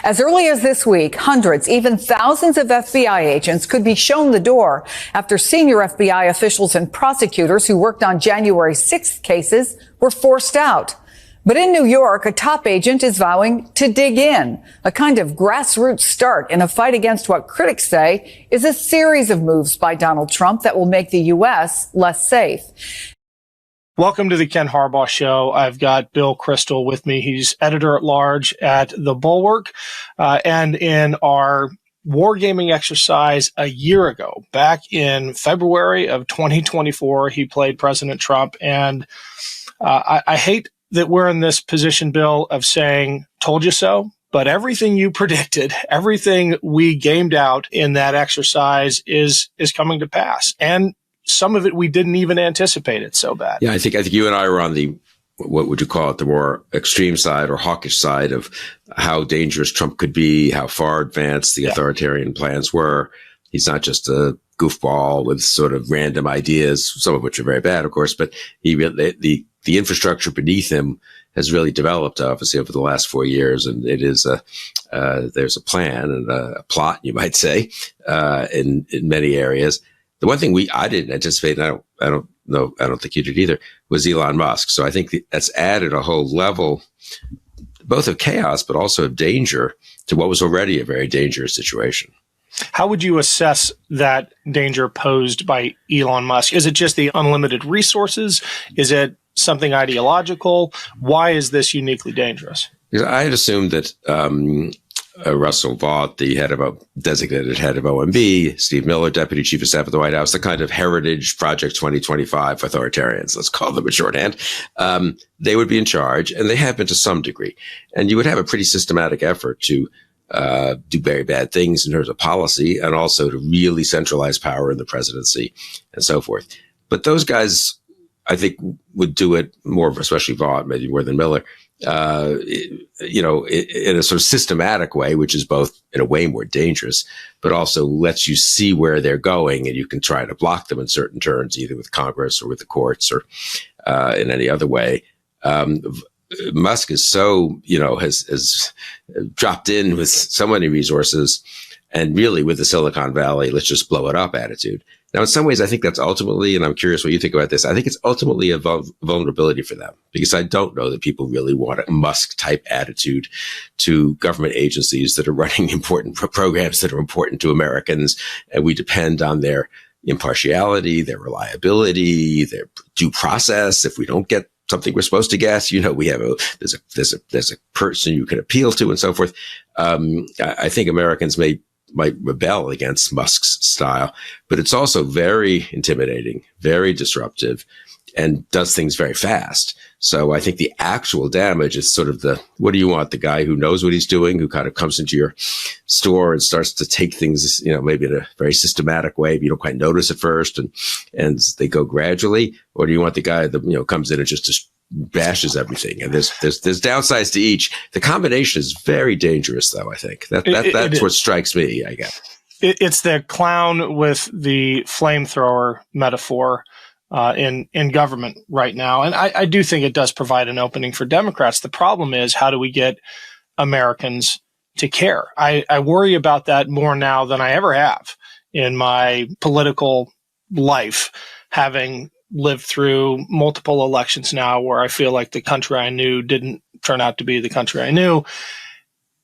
As early as this week, hundreds, even thousands of FBI agents could be shown the door after senior FBI officials and prosecutors who worked on January 6th cases were forced out. But in New York, a top agent is vowing to dig in, a kind of grassroots start in a fight against what critics say is a series of moves by Donald Trump that will make the U.S. less safe. Welcome to the Ken Harbaugh Show. I've got Bill Kristol with me. He's editor-at-large at The Bulwark. And in our wargaming exercise a year ago, back in February of 2024, he played President Trump. And I hate that we're in this position, Bill, of saying, told you so. But everything you predicted, everything we gamed out in that exercise is coming to pass. And some of it we didn't even anticipate it so bad. Yeah, I think you and I were on the, what would you call it, the more extreme side or hawkish side of how dangerous Trump could be, how far advanced the authoritarian plans were. He's not just a goofball with sort of random ideas, some of which are very bad, of course, but the infrastructure beneath him has really developed, obviously, over the last 4 years. And it is there's a plan and a plot, you might say, in many areas. The one thing I didn't anticipate, and I don't think you did either, was Elon Musk. So I think that's added a whole level, both of chaos, but also of danger to what was already a very dangerous situation. How would you assess that danger posed by Elon Musk? Is it just the unlimited resources? Is it something ideological? Why is this uniquely dangerous? Because I had assumed that Russell Vought, the designated head of OMB, Steve Miller, deputy chief of staff at the White House, the kind of heritage Project 2025 authoritarians, let's call them in shorthand, they would be in charge, and they have been to some degree. And you would have a pretty systematic effort to do very bad things in terms of policy and also to really centralize power in the presidency and so forth. But those guys, I think, would do it more, especially Vought, maybe more than Miller, in a sort of systematic way, which is both in a way more dangerous, but also lets you see where they're going, and you can try to block them in certain turns, either with Congress or with the courts or in any other way. Musk is so, has dropped in with so many resources, and really with the Silicon Valley, let's just blow it up attitude. Now, in some ways, I think that's ultimately, and I'm curious what you think about this, I think it's ultimately a vulnerability for them, because I don't know that people really want a Musk-type attitude to government agencies that are running important programs that are important to Americans, and we depend on their impartiality, their reliability, their due process. If we don't get something we're supposed to guess, we have there's a person you can appeal to and so forth. I think Americans might rebel against Musk's style, but it's also very intimidating, very disruptive, and does things very fast. So I think the actual damage is sort of what do you want? The guy who knows what he's doing, who kind of comes into your store and starts to take things, maybe in a very systematic way, but you don't quite notice at first, and they go gradually? Or do you want the guy that, comes in and just bashes everything? And there's downsides to each. The combination is very dangerous, though. I think that's what strikes me, I guess. It's the clown with the flamethrower metaphor in government right now. And I do think it does provide an opening for Democrats. The problem is, how do we get Americans to care? I worry about that more now than I ever have in my political life, having lived through multiple elections now where I feel like the country I knew didn't turn out to be the country I knew.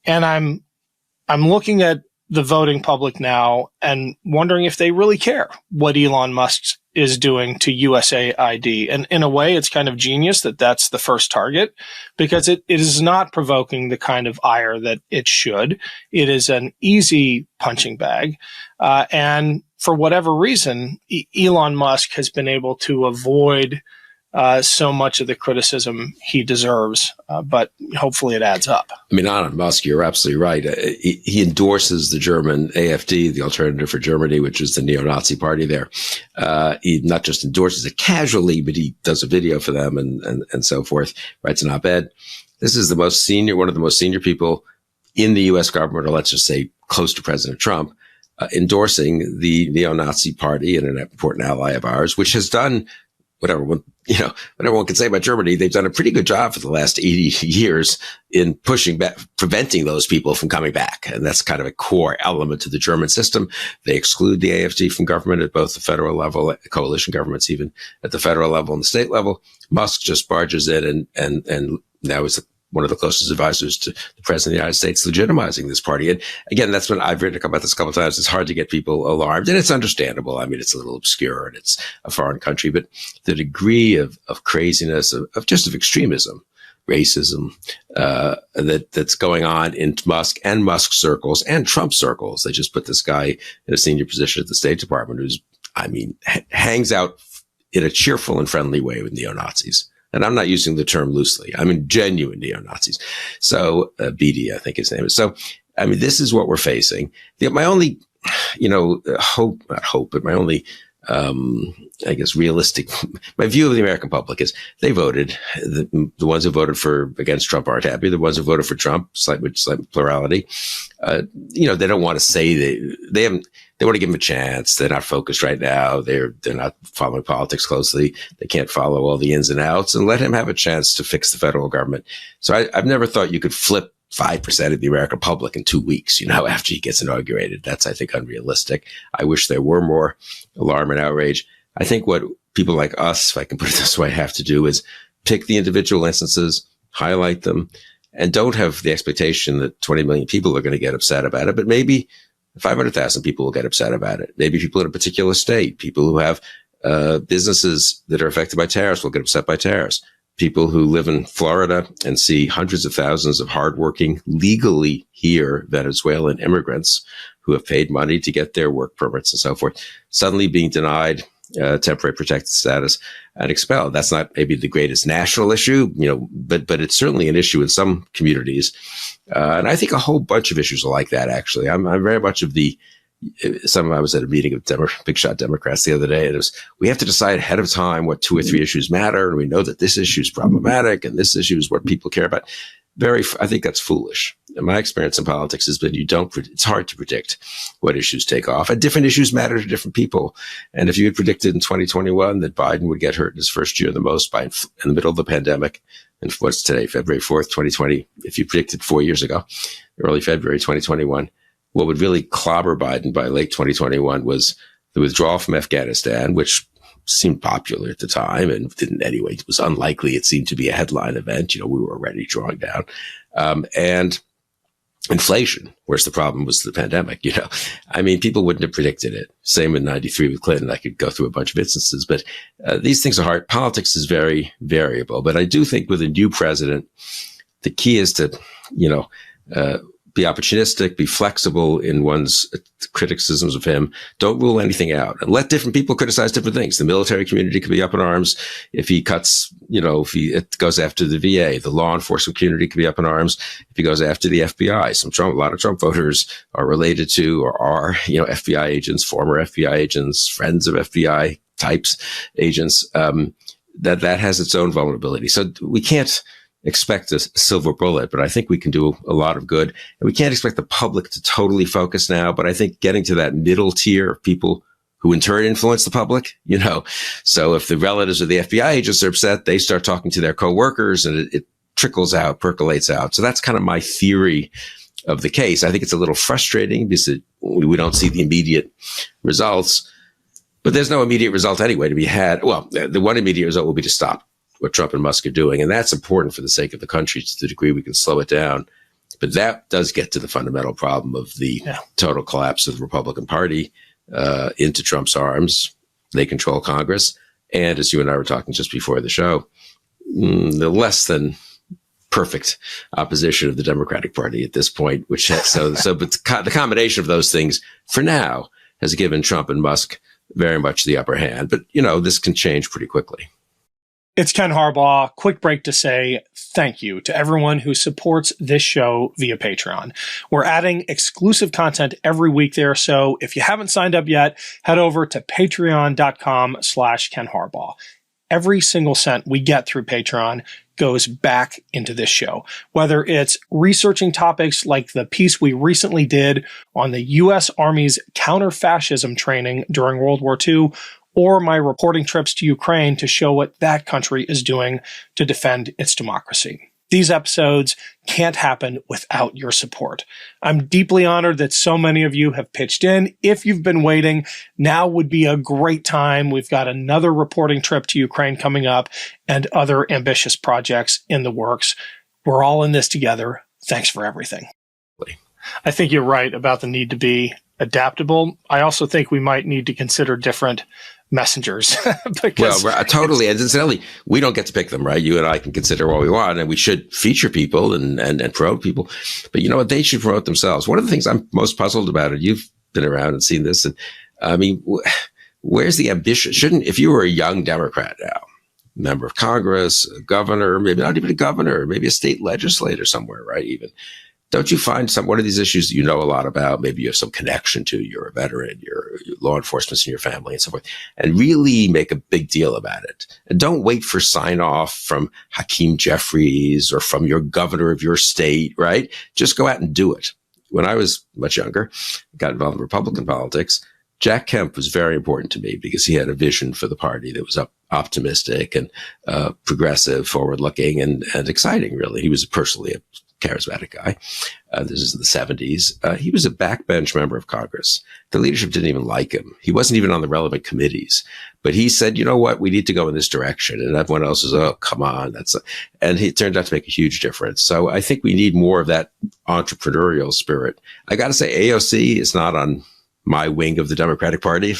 And I'm looking at the voting public now and wondering if they really care what Elon Musk is doing to USAID. And in a way, it's kind of genius that that's the first target, because it is not provoking the kind of ire that it should. It is an easy punching bag. And for whatever reason, Elon Musk has been able to avoid so much of the criticism he deserves, but hopefully it adds up. I mean, on Musk, you're absolutely right. He endorses the German AfD, the Alternative for Germany, which is the neo-Nazi party there. He not just endorses it casually, but he does a video for them and so forth, writes an op-ed. This is one of the most senior people in the U.S. government, or let's just say close to President Trump, endorsing the neo-Nazi party and an important ally of ours, which has done whatever one can say about Germany, they've done a pretty good job for the last 80 years in pushing back, preventing those people from coming back. And that's kind of a core element to the German system. They exclude the AfD from government at both the federal level, coalition governments, even at the federal level and the state level. Musk just barges in and now is one of the closest advisors to the president of the United States, legitimizing this party. And again, that's when I've written about this a couple of times. It's hard to get people alarmed, and it's understandable. I mean, it's a little obscure and it's a foreign country, but the degree of craziness, of extremism, racism, that's going on in Musk and Musk circles and Trump circles. They just put this guy in a senior position at the State Department hangs out in a cheerful and friendly way with neo-Nazis. And I'm not using the term loosely. I mean, genuine neo-Nazis. So, BD, I think his name is. So, I mean, this is what we're facing. My only, but my only, I guess, realistic, my view of the American public is they voted. The ones who voted against Trump aren't happy. The ones who voted for Trump, slight plurality, they don't want to say they want to give him a chance. They're not focused right now. They're not following politics closely. They can't follow all the ins and outs, and let him have a chance to fix the federal government. So I've never thought you could flip 5% of the American public in 2 weeks, after he gets inaugurated. That's, I think, unrealistic. I wish there were more alarm and outrage. I think what people like us, if I can put it this way, have to do is pick the individual instances, highlight them, and don't have the expectation that 20 million people are going to get upset about it, but maybe 500,000 people will get upset about it. Maybe people in a particular state, people who have businesses that are affected by tariffs will get upset by tariffs. People who live in Florida and see hundreds of thousands of hardworking, legally here Venezuelan immigrants who have paid money to get their work permits and so forth, suddenly being denied temporary protected status and expelled. That's not maybe the greatest national issue, but it's certainly an issue in some communities. And I think a whole bunch of issues are like that, actually. I'm very much of I was at a meeting of big shot Democrats the other day, and we have to decide ahead of time what 2 or 3 issues matter. And we know that this issue is problematic and this issue is what people care about. I think that's foolish. And my experience in politics has been it's hard to predict what issues take off, and different issues matter to different people. And if you had predicted in 2021 that Biden would get hurt in his first year the most in the middle of the pandemic, and what's today, February 4th, 2020, if you predicted 4 years ago, early February 2021, what would really clobber Biden by late 2021 was the withdrawal from Afghanistan, which seemed popular at the time and anyway, it was unlikely. It seemed to be a headline event. We were already drawing down. And inflation, whereas the problem was the pandemic, people wouldn't have predicted it. Same in 93 with Clinton. I could go through a bunch of instances, but these things are hard. Politics is very variable. But I do think with a new president, the key is to, be opportunistic, be flexible in one's criticisms of him. Don't rule anything out and let different people criticize different things. The military community could be up in arms if he cuts, it goes after the VA. The law enforcement community could be up in arms if he goes after the FBI. A lot of Trump voters are related to or are, FBI agents, former FBI agents, friends of FBI types agents. That has its own vulnerability. So we can't expect a silver bullet, but I think we can do a lot of good. And we can't expect the public to totally focus now, but I think getting to that middle tier of people who in turn influence the public, So if the relatives of the FBI agents are upset, they start talking to their coworkers and it trickles out, percolates out. So that's kind of my theory of the case. I think it's a little frustrating because we don't see the immediate results, but there's no immediate result anyway to be had. Well, the one immediate result will be to stop what Trump and Musk are doing. And that's important for the sake of the country to the degree we can slow it down. But that does get to the fundamental problem of the total collapse of the Republican Party into Trump's arms. They control Congress. And as you and I were talking just before the show, the less than perfect opposition of the Democratic Party at this point, but the combination of those things for now has given Trump and Musk very much the upper hand. But, this can change pretty quickly. It's Ken Harbaugh. Quick break to say thank you to everyone who supports this show via Patreon. We're adding exclusive content every week there, so if you haven't signed up yet, head over to patreon.com/Ken Harbaugh. Every single cent we get through Patreon goes back into this show, whether it's researching topics like the piece we recently did on the U.S. Army's counter-fascism training during World War II, or my reporting trips to Ukraine to show what that country is doing to defend its democracy. These episodes can't happen without your support. I'm deeply honored that so many of you have pitched in. If you've been waiting, now would be a great time. We've got another reporting trip to Ukraine coming up and other ambitious projects in the works. We're all in this together. Thanks for everything. I think you're right about the need to be adaptable. I also think we might need to consider different messengers. Well, totally. And incidentally, we don't get to pick them, right? You and I can consider what we want, and we should feature people and promote people. But you know what? They should promote themselves. One of the things I'm most puzzled about, and you've been around and seen this, and I mean, where's the ambition? If you were a young Democrat now, member of Congress, a governor, maybe not even a governor, maybe a state legislator somewhere, right? Even. Don't you find one of these issues that you know a lot about, maybe you have some connection to, you're a veteran, you're law enforcement in your family and so forth, and really make a big deal about it. And don't wait for sign off from Hakeem Jeffries or from your governor of your state, right? Just go out and do it. When I was much younger, got involved in Republican politics, Jack Kemp was very important to me because he had a vision for the party that was optimistic and progressive, forward-looking, and exciting, really. He was personally a charismatic guy. This is in the 70s. He was a backbench member of Congress. The leadership didn't even like him. He wasn't even on the relevant committees. But he said, you know what, we need to go in this direction. And everyone else is, oh, come on. And he turned out to make a huge difference. So I think we need more of that entrepreneurial spirit. I got to say, AOC is not on my wing of the Democratic Party.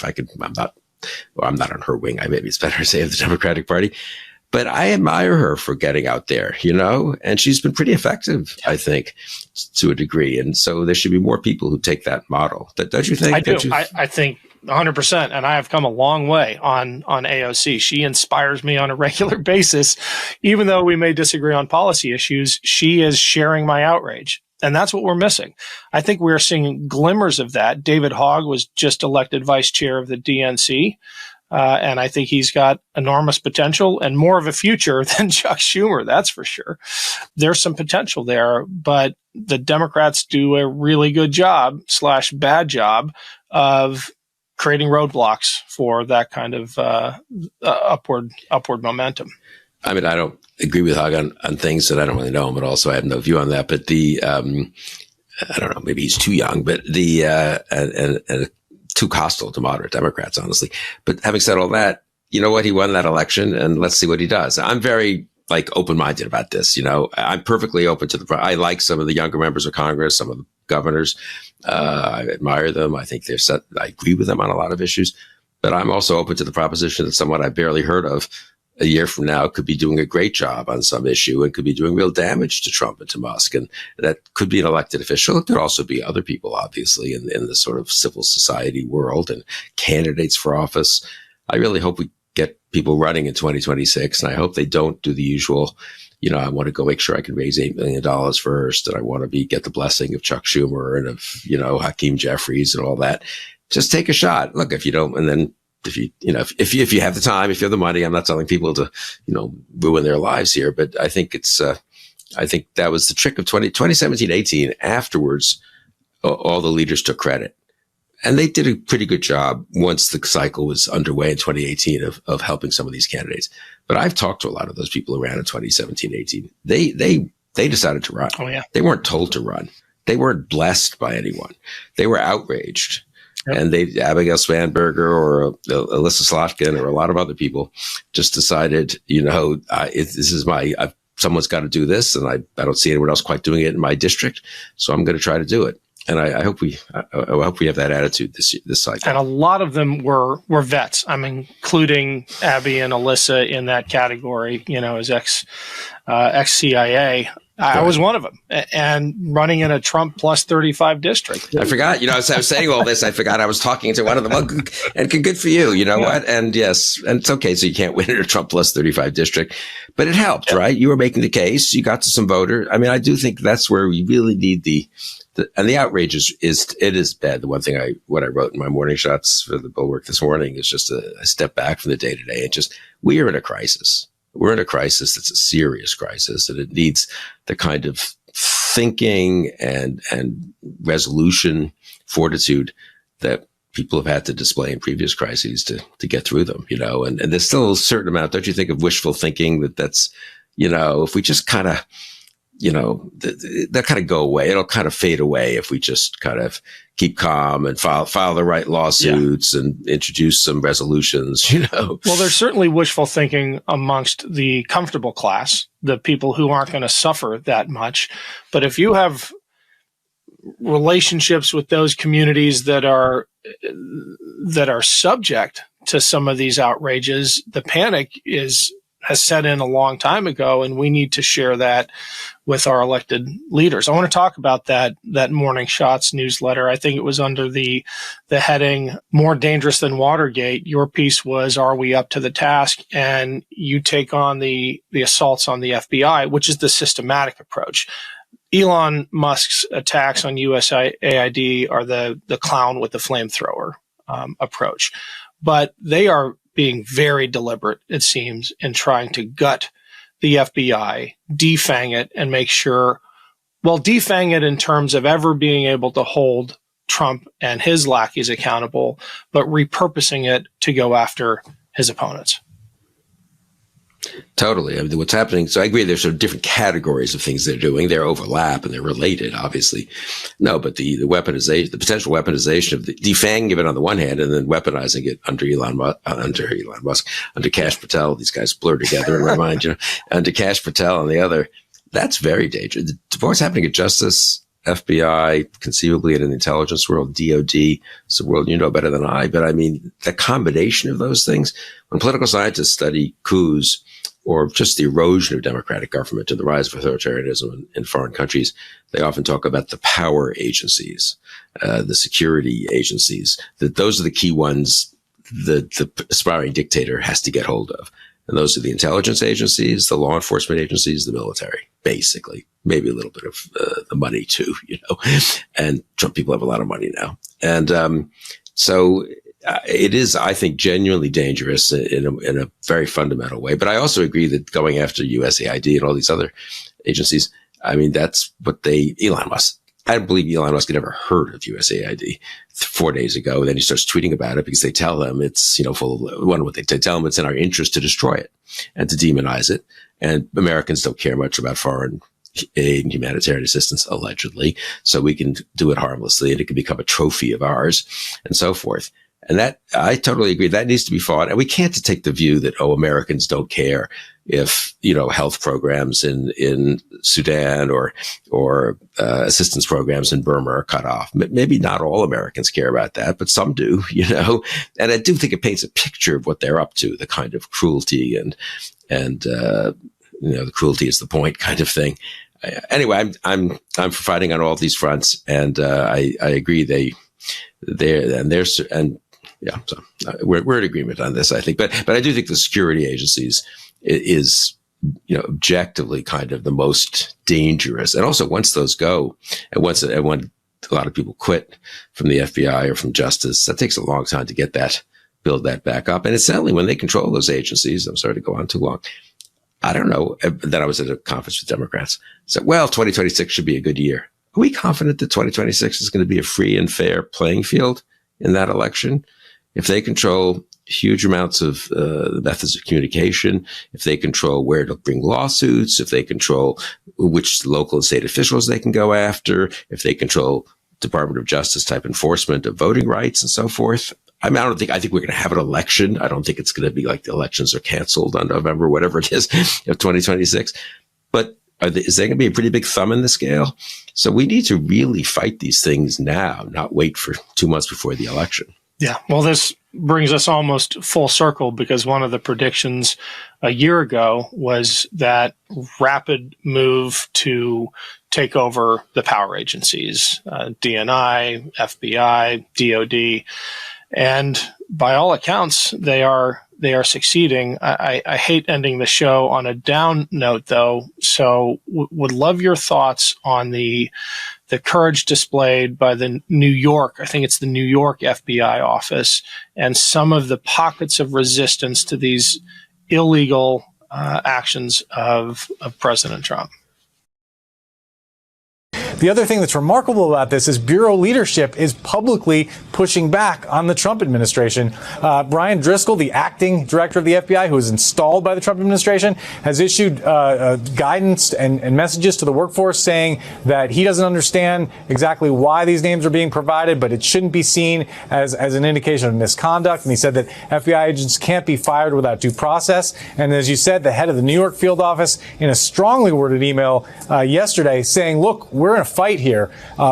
I'm not on her wing. Maybe it's better to say of the Democratic Party. But I admire her for getting out there, and she's been pretty effective, I think, to a degree. And so there should be more people who take that model. Don't you think? I do. I think 100%. And I have come a long way on AOC. She inspires me on a regular basis. Even though we may disagree on policy issues, she is sharing my outrage. And that's what we're missing. I think we're seeing glimmers of that. David Hogg was just elected vice chair of the DNC. And I think he's got enormous potential and more of a future than Chuck Schumer, that's for sure. There's some potential there, but the Democrats do a really good job / bad job of creating roadblocks for that kind of upward momentum. I mean, I don't agree with Hogg on things that I don't really know him, but also I have no view on that. But I don't know, maybe he's too young, but and too hostile to moderate Democrats, honestly. But having said all that, you know what? He won that election, and let's see what he does. I'm very open-minded about this. I'm perfectly open to I like some of the younger members of Congress, some of the governors. I admire them. I think I agree with them on a lot of issues. But I'm also open to the proposition that someone I barely heard of a year from now could be doing a great job on some issue and could be doing real damage to Trump and to Musk. And that could be an elected official. It could also be other people, obviously, in the sort of civil society world and candidates for office. I really hope we get people running in 2026. And I hope they don't do the usual, I want to go make sure I can raise $8 million first. And I want to get the blessing of Chuck Schumer and of, Hakeem Jeffries and all that. Just take a shot. Look, if you don't, and then if you have the time, if you have the money, I'm not telling people to, ruin their lives here, but I think I think that was the trick of 2017, 18. Afterwards, all the leaders took credit, and they did a pretty good job once the cycle was underway in 2018 of helping some of these candidates. But I've talked to a lot of those people around in 2017, 18. They decided to run. Oh, yeah. They weren't told to run. They weren't blessed by anyone. They were outraged. Yep. And Abigail Spanberger or Alyssa Slotkin or a lot of other people just decided, this is someone's got to do this, and I don't see anyone else quite doing it in my district, so I'm going to try to do it. And I hope we have that attitude this cycle. And a lot of them were vets. I mean, including Abby and Alyssa in that category. As ex-CIA. I was one of them, and running in a Trump plus 35 district. I forgot, as I was saying all this, I forgot I was talking to one of them. And good for you, what? And yes, and it's okay. So you can't win in a Trump plus 35 district, but it helped, right? You were making the case. You got to some voters. I mean, I do think that's where we really need and the outrage is bad. The one thing what I wrote in my morning shots for the Bulwark this morning is just a step back from the day to day. We are in a crisis. We're in a crisis that's a serious crisis, and it needs the kind of thinking and resolution, fortitude that people have had to display in previous crises to get through them, and there's still a certain amount, don't you think, of wishful thinking that's, if we just kind of, they'll kind of go away. It'll kind of fade away if we just kind of keep calm and file the right lawsuits and introduce some resolutions, Well, there's certainly wishful thinking amongst the comfortable class, the people who aren't going to suffer that much. But if you have relationships with those communities that are subject to some of these outrages, the panic has set in a long time ago, and we need to share that with our elected leaders. I want to talk about that Morning Shots newsletter. I think it was under the heading "More Dangerous Than Watergate." Your piece was, "Are we up to the task?" And you take on the assaults on the FBI, which is the systematic approach. Elon Musk's attacks on USAID are the clown with the flamethrower approach, but they are being very deliberate, it seems, in trying to gut the FBI, defang it, and make sure, defang it in terms of ever being able to hold Trump and his lackeys accountable, but repurposing it to go after his opponents. Totally. I mean, what's happening. So I agree. There's sort of different categories of things they're doing. They're overlap and they're related, obviously. No, but the weaponization, the potential weaponization of the defanging of it on the one hand, and then weaponizing it under Elon Musk, under Kash Patel. These guys blur together and remind under Kash Patel on the other. That's very dangerous. What's happening at Justice, FBI, conceivably in the intelligence world, DOJ, it's a world you know better than I. But I mean, the combination of those things, when political scientists study coups or just the erosion of democratic government and the rise of authoritarianism in foreign countries, they often talk about the power agencies, the security agencies, that those are the key ones that the aspiring dictator has to get hold of. And those are the intelligence agencies, the law enforcement agencies, the military, basically. Maybe a little bit of the money too, And Trump people have a lot of money now. And so it is, I think, genuinely dangerous in a very fundamental way. But I also agree that going after USAID and all these other agencies, I mean, that's what Elon Musk. I don't believe Elon Musk had ever heard of USAID 4 days ago. And then he starts tweeting about it because they tell them it's, full of, wonder what they tell him, it's in our interest to destroy it and to demonize it. And Americans don't care much about foreign aid and humanitarian assistance, allegedly. So we can do it harmlessly and it can become a trophy of ours and so forth. And that, I totally agree. That needs to be fought. And we can't take the view that, Americans don't care if, health programs in Sudan or assistance programs in Burma are cut off. Maybe not all Americans care about that, but some do, And I do think it paints a picture of what they're up to, the kind of cruelty and the cruelty is the point kind of thing. Anyway, I'm for fighting on all these fronts, and I agree so we're in agreement on this, I think. But I do think the security agencies is objectively kind of the most dangerous. And also once those go, and when a lot of people quit from the FBI or from Justice, that takes a long time to build that back up. And it's certainly when they control those agencies. I'm sorry to go on too long. I don't know. Then I was at a conference with Democrats. Said, 2026 should be a good year. Are we confident that 2026 is going to be a free and fair playing field in that election? If they control huge amounts of the methods of communication, if they control where to bring lawsuits, if they control which local and state officials they can go after, if they control Department of Justice type enforcement of voting rights and so forth. I mean, I think we're going to have an election. I don't think it's going to be like the elections are canceled on November, whatever it is, of 2026. But is there going to be a pretty big thumb in the scale? So we need to really fight these things now, not wait for 2 months before the election. Yeah, well, this brings us almost full circle because one of the predictions a year ago was that rapid move to take over the power agencies, DNI, FBI, DOD. And by all accounts, they are succeeding. I hate ending the show on a down note, though. So would love your thoughts on the courage displayed by the New York FBI office and some of the pockets of resistance to these illegal actions of President Trump. The other thing that's remarkable about this is Bureau leadership is publicly pushing back on the Trump administration. Brian Driscoll, the acting director of the FBI, who was installed by the Trump administration, has issued guidance and messages to the workforce saying that he doesn't understand exactly why these names are being provided, but it shouldn't be seen as an indication of misconduct. And he said that FBI agents can't be fired without due process. And as you said, the head of the New York field office, in a strongly worded email yesterday, saying, look, we're in a fight here.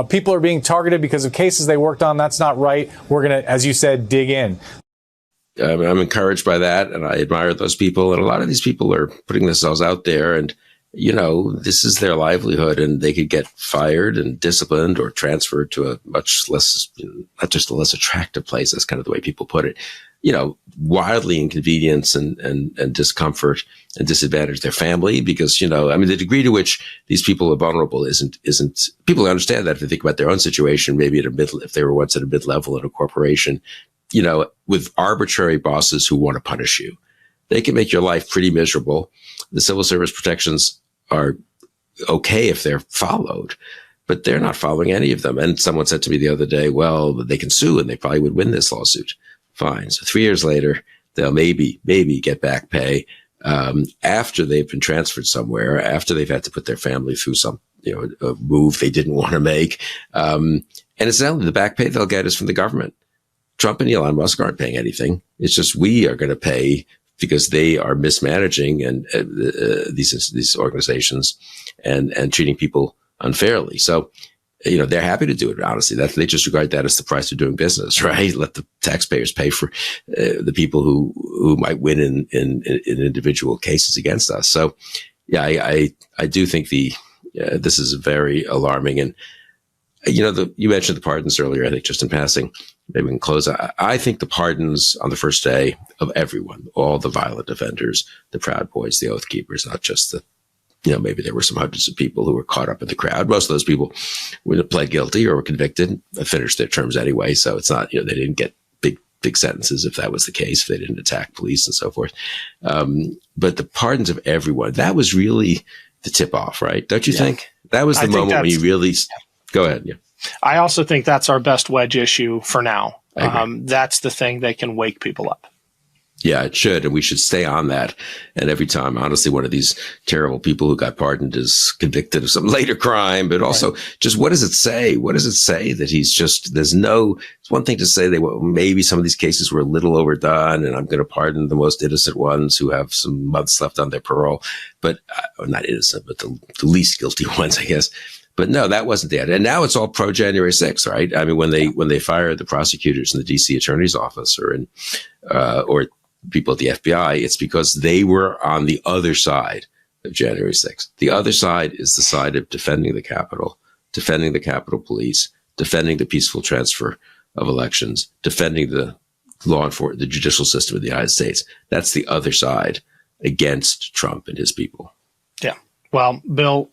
People are being targeted because of cases they worked on. That's not right. We're going to, as you said, dig in. I'm encouraged by that, and I admire those people. And a lot of these people are putting themselves out there, and this is their livelihood, and they could get fired and disciplined or transferred to a much less, not just a less attractive place. That's kind of the way people put it. Wildly inconvenience and discomfort and disadvantage their family because, the degree to which these people are vulnerable isn't people understand that if they think about their own situation, maybe if they were once at a mid-level in a corporation, with arbitrary bosses who want to punish you, they can make your life pretty miserable. The civil service protections are okay if they're followed, but they're not following any of them. And someone said to me the other day, well, they can sue and they probably would win this lawsuit. Fine. So 3 years later, they'll maybe get back pay after they've been transferred somewhere, after they've had to put their family through some a move they didn't want to make. And incidentally, the back pay they'll get is from the government. Trump and Elon Musk aren't paying anything. It's just we are going to pay because they are mismanaging and these organizations and treating people unfairly. So, they're happy to do it. Honestly, they just regard that as the price of doing business, right? Let the taxpayers pay for the people who might win in individual cases against us. So, yeah, I do think this is very alarming. And you mentioned the pardons earlier. I think just in passing, maybe we can close. I think the pardons on the first day of everyone, all the violent offenders, the Proud Boys, the Oath Keepers, not just the. Maybe there were some hundreds of people who were caught up in the crowd. Most of those people were pled guilty or were convicted, finished their terms anyway. So it's not, they didn't get big sentences if that was the case, if they didn't attack police and so forth. But the pardons of everyone, that was really the tip off, right? Don't you think? That was the moment when you really, go ahead. Yeah. I also think that's our best wedge issue for now. That's the thing that can wake people up. Yeah, it should. And we should stay on that. And every time, honestly, one of these terrible people who got pardoned is convicted of some later crime, but also just what does it say? What does it say that he's just, it's one thing to say maybe some of these cases were a little overdone and I'm going to pardon the most innocent ones who have some months left on their parole, but not innocent, but the least guilty ones, I guess. But no, that wasn't the end. And now it's all pro January 6th, right? I mean, when they fired the prosecutors in the DC attorney's office or people at the FBI, it's because they were on the other side of January 6th. The other side is the side of defending the Capitol Police, defending the peaceful transfer of elections, defending the law enforcement, the judicial system of the United States. That's the other side against Trump and his people. Yeah. Well, Bill,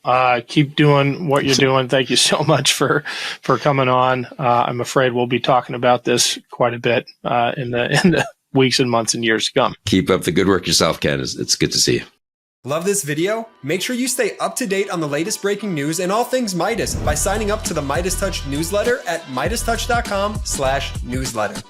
keep doing what you're doing. Thank you so much for coming on. I'm afraid we'll be talking about this quite a bit in the weeks and months and years to come. Keep up the good work yourself, Ken. It's good to see you. Love this video? Make sure you stay up to date on the latest breaking news and all things Meidas by signing up to the MeidasTouch newsletter at MeidasTouch.com/newsletter.